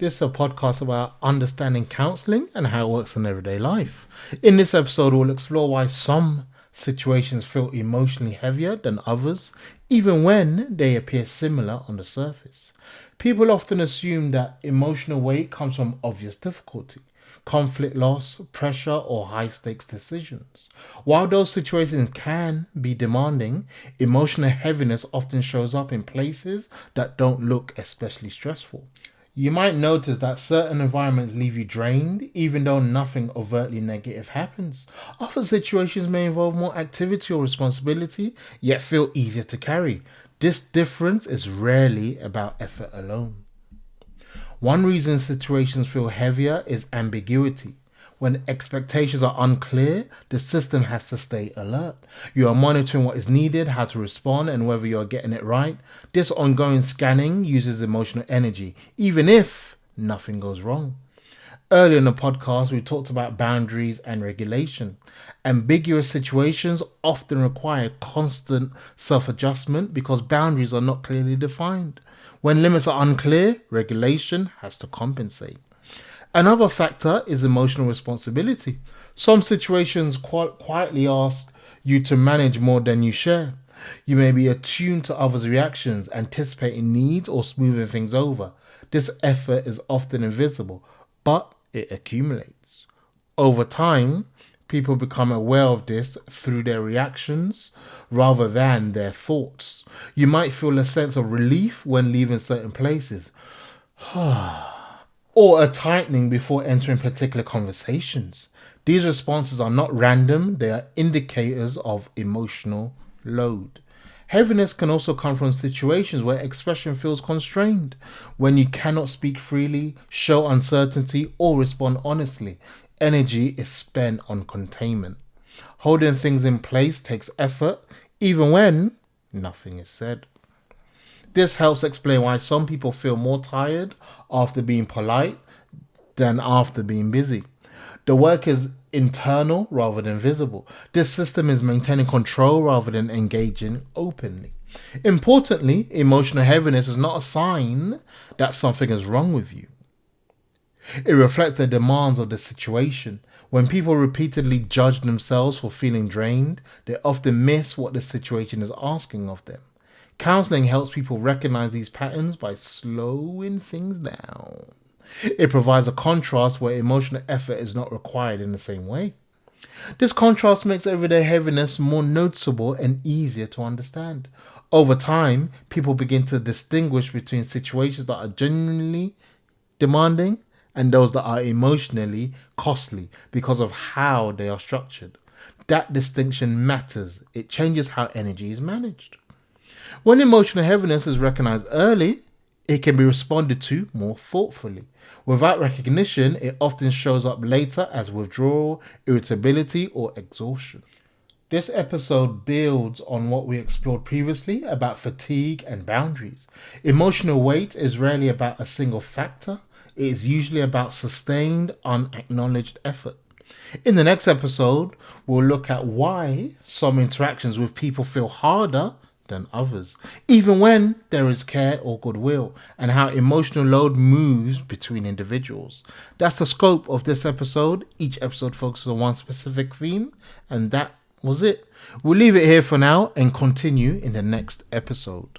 This is a podcast about understanding counseling and how it works in everyday life. In this episode, we'll explore why some situations feel emotionally heavier than others, even when they appear similar on the surface. People often assume that emotional weight comes from obvious difficulty, conflict loss, pressure, or high stakes decisions. While those situations can be demanding, emotional heaviness often shows up in places that don't look especially stressful. You might notice that certain environments leave you drained, even though nothing overtly negative happens. Other situations may involve more activity or responsibility, yet feel easier to carry. This difference is rarely about effort alone. One reason situations feel heavier is ambiguity. When expectations are unclear, the system has to stay alert. You are monitoring what is needed, how to respond, and whether you are getting it right. This ongoing scanning uses emotional energy, even if nothing goes wrong. Earlier in the podcast, we talked about boundaries and regulation. Ambiguous situations often require constant self-adjustment because boundaries are not clearly defined. When limits are unclear, regulation has to compensate. Another factor is emotional responsibility. Some situations quietly ask you to manage more than you share. You may be attuned to others' reactions, anticipating needs, or smoothing things over. This effort is often invisible, but it accumulates. Over time, people become aware of this through their reactions rather than their thoughts. You might feel a sense of relief when leaving certain places, or a tightening before entering particular conversations. These responses are not random, they are indicators of emotional load. Heaviness can also come from situations where expression feels constrained, when you cannot speak freely, show uncertainty, or respond honestly. Energy is spent on containment. Holding things in place takes effort, even when nothing is said. This helps explain why some people feel more tired after being polite than after being busy. The work is internal rather than visible. This system is maintaining control rather than engaging openly. Importantly, emotional heaviness is not a sign that something is wrong with you. It reflects the demands of the situation. When people repeatedly judge themselves for feeling drained, they often miss what the situation is asking of them. Counseling helps people recognize these patterns by slowing things down. It provides a contrast where emotional effort is not required in the same way. This contrast makes everyday heaviness more noticeable and easier to understand. Over time, people begin to distinguish between situations that are genuinely demanding and those that are emotionally costly because of how they are structured. That distinction matters. It changes how energy is managed. When emotional heaviness is recognized early, it can be responded to more thoughtfully. Without recognition, it often shows up later as withdrawal, irritability, or exhaustion. This episode builds on what we explored previously about fatigue and boundaries. Emotional weight is rarely about a single factor, it is usually about sustained, unacknowledged effort. In the next episode, we'll look at why some interactions with people feel harder than others, even when there is care or goodwill, and how emotional load moves between individuals. That's the scope of this episode. Each episode focuses on one specific theme, and that was it. We'll leave it here for now and continue in the next episode.